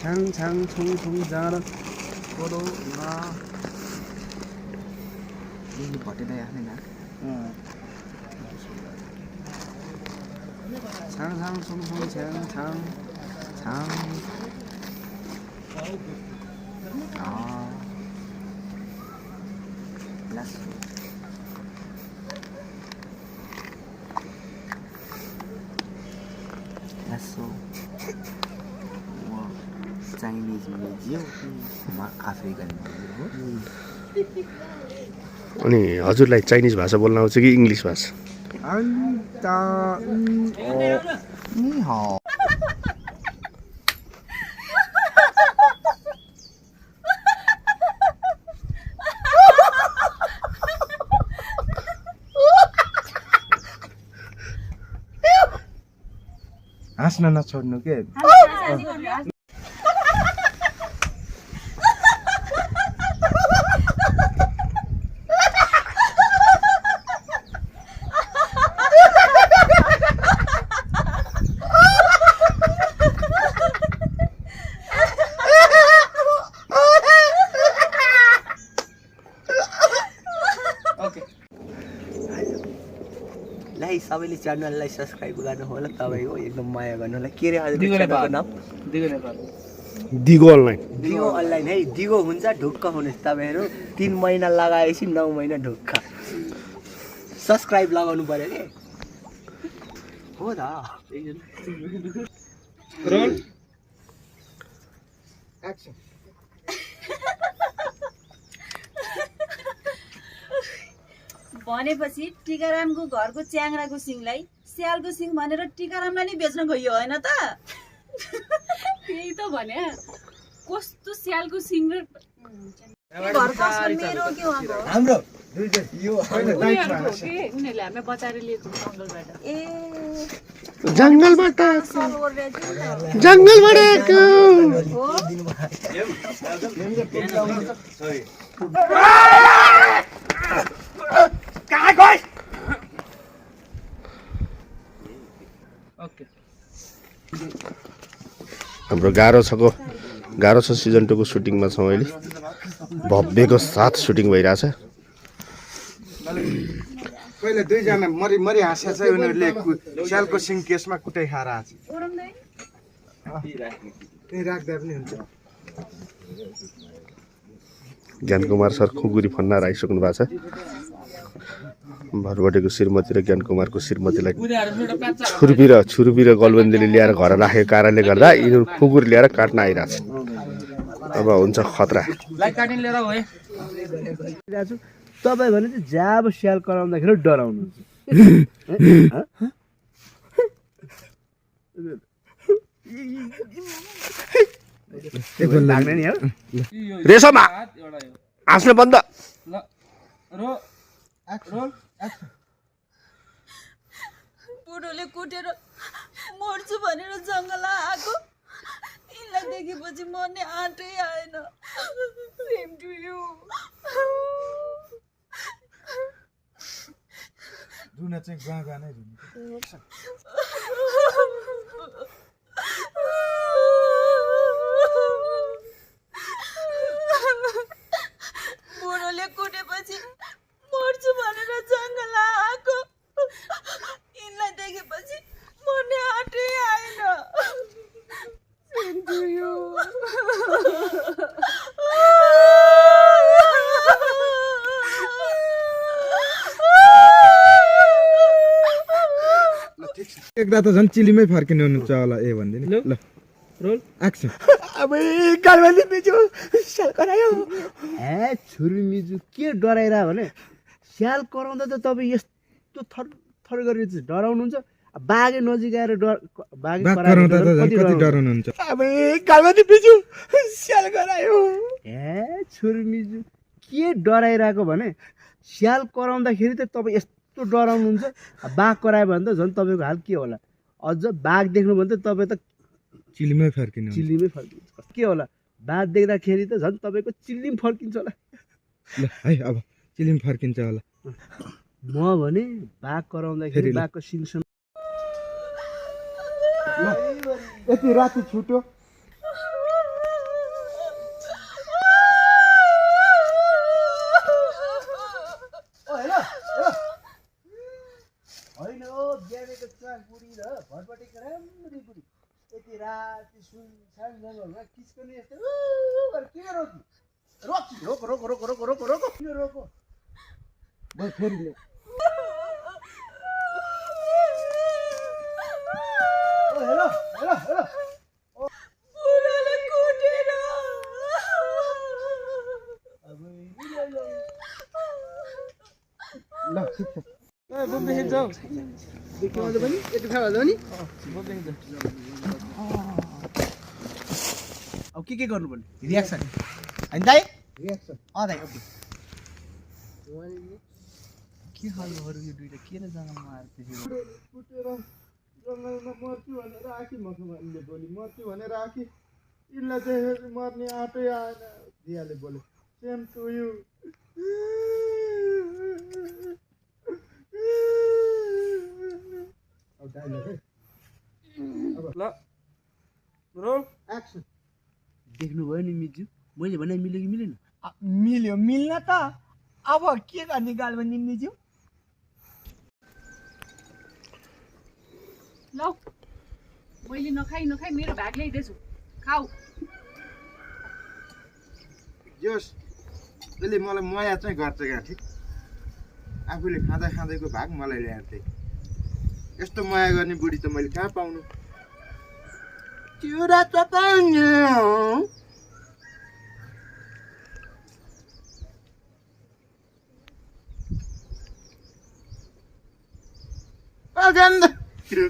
장창총총자라 꼬로나 ini 버티다 하네나 장창총총장장 라스 लासो Chinese museum आफै गर्ने हो अनि हजुरलाई चाइनिज भाषा बोल्न आउँछ कि इङ्ग्लिस भाषा नि हाउ हाँस्न नछोड्नु के सबैले च्यानललाई सब्स्क्राइब गर्नु होला तपाईको एकदम माया गर्नु होला के रे हजुरको च्यानलको नाम दिगो अनलाइन दिगो अनलाइन है दिगो हुन्छ ढुक्क हुनुहोस् तपाईहरु 3 महिना लगाएपछि 9 महिना ढुक्क सब्स्क्राइब लगाउनु पर्यो के हो त रोल एक्सन भनेपछि टिकारामको घरको च्याङ्राको सिङलाई स्यालको सिङ भनेर टिकारामलाई नि बेच्न गयो हैन त त्यही त भने कस्तो स्यालको सिङ र घर कसको मेरो के हो हाम्रो यो हैन उनीहरूले हामीलाई बचाएर लिएको जंगलबाट ए जंगलबाट कहाँ गए ओके हाम्रो गाह्रो छ सिजन 2 को सुटिङमा छौं अहिले भव्यको साथ सुटिङ भइराछ पहिले दुई जना मरी हाँस्या छ उनीहरुले स्यालको सिङ केसमा कुटाइ खाएर आछ त्यही राख्दा पनि हुन्छ ज्ञान कुमार सर खुकुरी फन्ना आइसक्नु भएको छ भरबटेको श्रीमती र ज्ञान कुमारको श्रीमतीलाई छुर्पी र गलबन्दीले ल्याएर घर राखेको कारणले गर्दा यिनीहरू खुकुर ल्याएर काट्न आइरहेछ अब हुन्छ खतरा तपाई भने चाहिँ जाब स्याल कराउँदाखेरि डराउनु लाग्ने नि हो रेशमा हाँस्नु बन्द बुढोले कुटेर मर्छु भनेर जंगल आएको इनलाई देखेपछि मर्ने आँटै आएन सेम टु यु रुन चाहिँ गागा नै रुन बुढोले कुटेपछि मर्छु भनेर जंगल आएको इनलाई देखेपछि मर्ने आँटै आएन सेम टु यु एकदा त झन् चिलीमै फर्किनु हुन्छ होला ए भन्दिन ल रोल एक्सन अबे कालबाली मिजु स्याल करायो ए छुरी मिजु के डराइरा भने स्याल कराउँदा त तपाईँ यस्तो थर गरेर डराउनुहुन्छ बाघे नजिक आएर बाघ कराउँदा त कति डराउनुहुन्छ अबे कालबाली मिजु स्याल करायो ए छुरी मिजु के डराइराको भने स्याल कराउँदाखेरि त तपाईँ यस्तो डराउनुहुन्छ बाघ करायो भने त झन् तपाईँको हाल के होला अझ बाघ देख्नु भने त तपाईँ त चिलीमै फर्किनु के होला बाघ देख्दाखेरि त झन् तपाईँको चिल्ली फर्किन्छ होला ल है अब चिल्ली फर्किन्छ होला म भने बाघ कराउँदाखेरि बाघको सिङसँग यति राति छुट्यो होइन हो बिहानको चार बुढी र भटपटेको राम्ररी बुढी यति राति सुनसान जङ्गलमा किस्कने यस्तो किन रोकी रोको रोको रोको रोको रोको रोको किन रोको बस फेरि ले हेलो हेलो हेलो बुढाले कुटेर ल ठिक छ अब के गर्नुपर्ने रियाक्सन होइन दाइ रियाक्सन दाइ ओके के खालको अरू यो दुइटा के जङ्गलमा आएर त्यसरी कुटेर जङ्गलमा मर्छु भनेर आखी मखमले बोली मर्छु भनेर आखी यिनलाई चाहिँ मर्ने आँटै आएन दियाले बोले सेम टु यु अब डायलग है अब ल रोल एक्सन देख्नुभयो नि मिजु मैले भने मिल्यो कि मिलेन मिल्यो मिल्न त अब के गर्ने गालमा निम्निज्यू ल मैले नखाइ मेरो भाग ल्याइदिएछु खाऊ जोस् यसले मलाई माया चाहिँ गर्छ क्या ठिक आफूले खाँदा खाँदैको भाग मलाई ल्याएर थिएँ यस्तो माया गर्ने बुढी त मैले कहाँ पाउनु चिउरा चपाउने के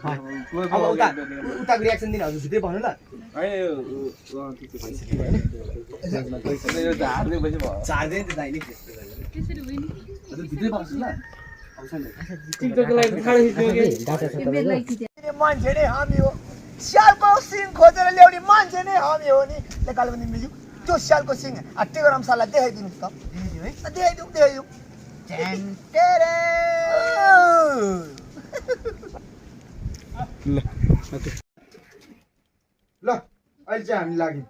भन्यो उताको रियाक्सन दिनु हजुर छिटै भन्नु ल चार्दै त दाइले त्यसरी होइन भित्रै पाउँछु ल मान्छे नै हामी हो स्यालको सिङ खोजेर ल्याउने मान्छे नै हामी हो नि कालको निम्बिज्यू त्यो स्यालको सिङ टेगोरामसालाई देखाइदिनुहोस् त देखाइदिउँ ल अहिले चाहिँ हामी लाग्यौँ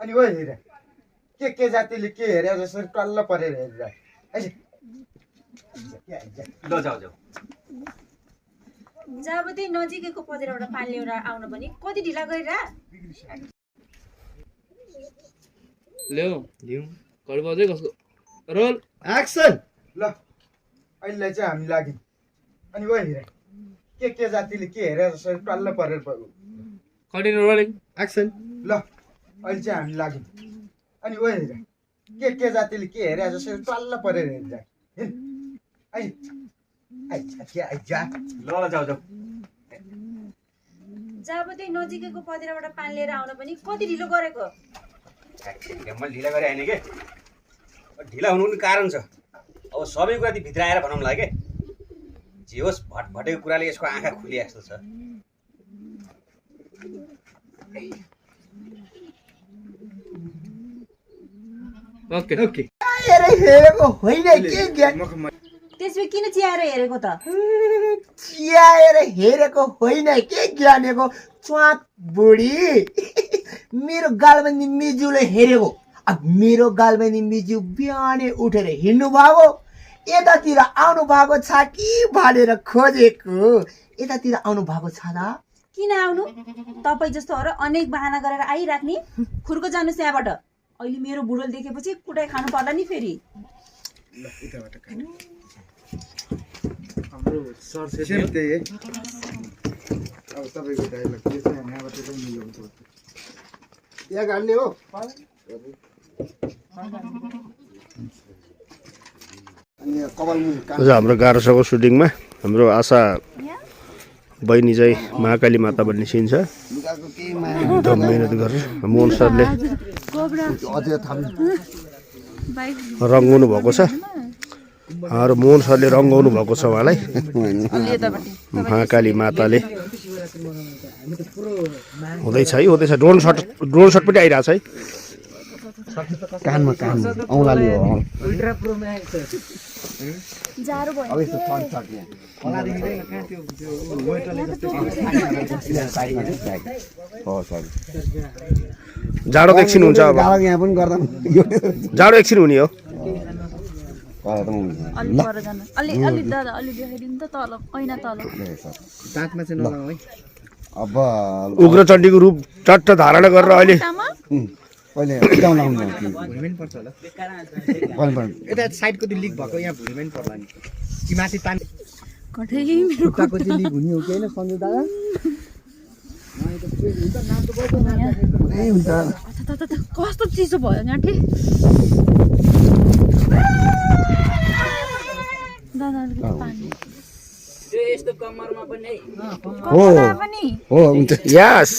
अनि हो हेर के जातिले के हेरे जसरी टल्ल परेर हेरेर ल जाऊ जब त्यही नजिकैको पँधेराबाट पानी ल्याएर आउनु भने कति ढिला गरेर ल्याऊ घर बजै कसको रोल एक्सन ल अहिले चाहिँ हामी लाग्यौँ अनि हो हेर के जातिले के हेरे जसरी टल्ल परेर कन्टिन्यू रोलिङ एक्सन ल अहिले चाहिँ हामी लाग्यौँ अनि हो हेर के जातिले के हेरे जसरी टल्ल परेर हेरेर ल जाऊ जब त्यही नजिकैको पँधेराबाट पानी लिएर आउनु पनि कति ढिलो गरेको मैले ढिला गरेँ होइन के ढिला हुनु पनि कारण छ अब सबै कुरा ती भित्र आएर भनौँला के जे होस् भटभटेको कुराले यसको आँखा खुलिया जस्तो छ ओके ओके हेरेको होइन के ज्ञान त्यसमा किन चियाएर हेरेको त चियाएर हेरेको होइन के ज्ञानेको च्वाक बुढी मेरो गालमा निम्बिज्यूले हेरेको अब मेरो गालमा निम्बिज्यू बिहानै उठेर हिँड्नु भएको यतातिर आउनु भएको छ कि भनेर खोजेको यतातिर आउनु भएको छ त किन आउनु तपाईँ जस्तो हो र अनेक बहाना गरेर आइराख्ने खुर्को जानुहोस् यहाँबाट अहिले मेरो बुढोले देखेपछि कुटाइ खानु पर्ला नि फेरि सेम त्यही है अब तपाईँको डायलग के छ यहाँबाट चाहिँ मिलाउनु पर्छ यहाँ गाड्ने हो आज हाम्रो गाह्रोसँगको सुटिङमा हाम्रो आशा बहिनी चाहिँ महाकाली माता भन्ने सिन छ एकदम मिहिनेत गरेर मोहन सरले रङ्गाउनु भएको छ र मोहन सरले रङ्गाउनु भएको छ उहाँलाई महाकाली माताले हुँदैछ है ड्रोन सट पनि आइरहेको छ है कानमा औँलाले हो जाडो भयो अब यस्तो छन् छ यहाँ हो सर जाडो त एकछिन हुन्छ अब गाडा यहाँ पनि गर्दा जाडो एकछिन हुने हो अलि पर जानु अलि दादा अलि देखाइदिनु त तल ऐना तल दाँतमा चाहिँ नलाऊ है अब उग्र चण्डीको रूप चट्ट धारणा गरेर अहिले खुट्टामा पहिले उडाउन आउनु भुइँमै नि पर्छ होला यता साइडको त्यो लिक भएको यहाँ भुइँमै नि पर्ला नि कि माथि पानी कठै मेरो खुट्टाको चाहिँ लिक हुने हो कि होइन सन्जु दादा ए हुन्छ कस्तो चिसो भयो गाँठे दादा अलिकति पानी हो पनि हो हुन्छ यस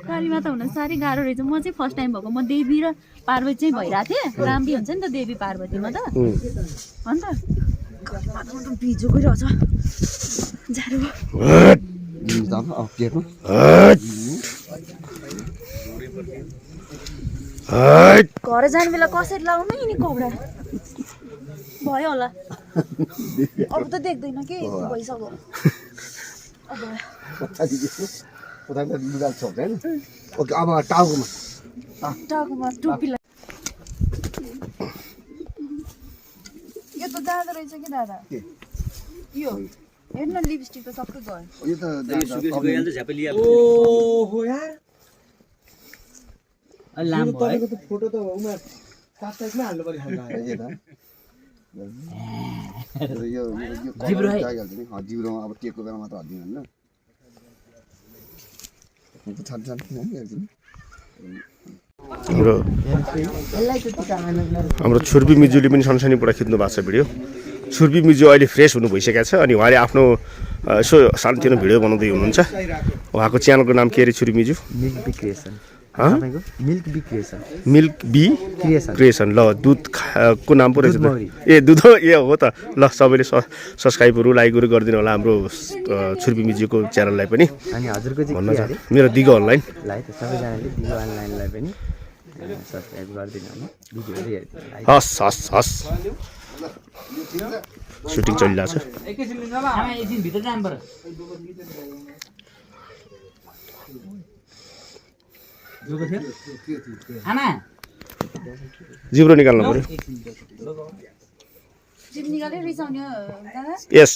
कालीमाता हुन साह्रै गाह्रो रहेछ म चाहिँ फर्स्ट टाइम भएको म देवी र पार्वती चाहिँ भइरहेको थिएँ राम्री हुन्छ नि त देवी पार्वतीमा त अन्त कालीमातामा त भिजो गइरहेछ जाडो घर जाने बेला कसरी लाउनु यिनी कपडा भयो होला अब त देख्दैन के भइसक्यो अब लुगा छ होइन ओके अब टाउकोमा टाउकोमा टोपी यो त जाँदो रहेछ कि दादा यो हेर्न लिपस्टिक त सबै गयो यो त ओहो यार लामो तपाईँको त फोटो त उमा साथमा हाल्नु पर्यो यो जाइहाल्छ नि जिब्रोमा अब टेकको बेला मात्र हालिदिनु हाम्रो छुर्पी मिजुले पनि सनसनीबाट खिच्नु भएको छ भिडियो छुर्पी मिजु अहिले फ्रेस हुनु भइसकेको छ अनि उहाँले आफ्नो यसो सानोतिनो भिडियो बनाउँदै हुनुहुन्छ उहाँको च्यानलको नाम के अरे छुर्पी मिजु milk B creation milk B creation milk B creation ल दुधको नाम पो रहेछ ए दुध ए हो त ल सबैले सब्सक्राइबहरू लाइकहरू गरिदिनु होला हाम्रो छुर्पी मिजुको च्यानललाई पनि अनि हजुरको चाहिँ भन्न मेरो दिगो अनलाइन लाइक सबैजनाले दिगो अनलाइनलाई पनि सब्सक्राइब गरिदिनु होला भिडियोहरू हेरिदिनु हस् हस् हस् सुटिङ चलिरहेछ जिब्रो निकाल्नु पर्यो जिप निकालेर रिसाउने दादा यस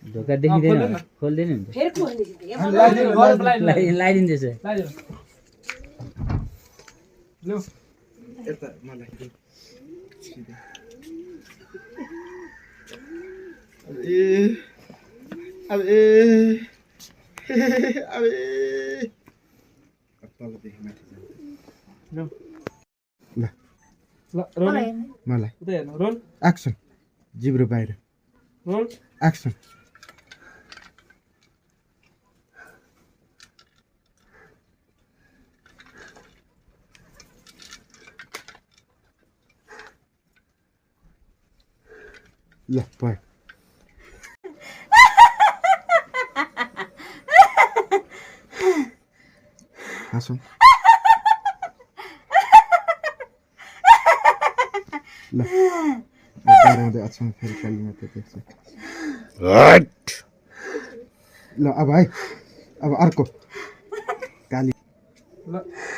ढोका देखिँदैन खोल्दैन लगाइदिँदैछ मलाई रोल एक्सन जिब्रो बाहिर रोल एक्सन ल भयो हाँसौँ ल डराउँदै अचम्म फेरि कालीमा त्यो देख्छ ल अब है अब अर्को काली ल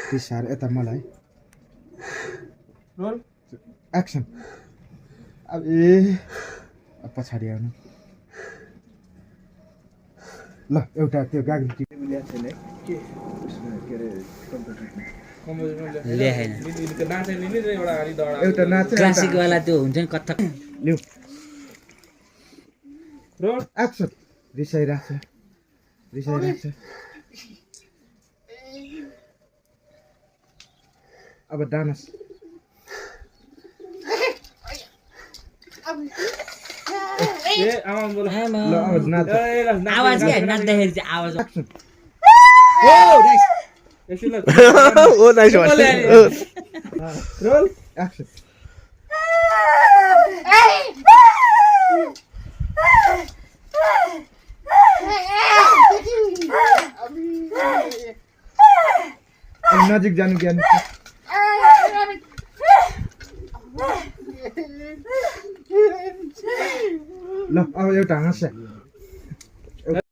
तिसार यता मलाई रोल एक्सन अब अब पछाडि आउनु ल एउटा त्यो गाग्री एउटा नाच क्लासिक वाला त्यो हुन्छ नि कथक लिउ रोल एक्सन रिसाइरहेको छ अब डान्स आवाज के नाच्दाखेरि चाहिँ आवाज ओ नाइस वान रोल एक्सन नजिक जानु ज्ञान ल अब एउटा हाँस्या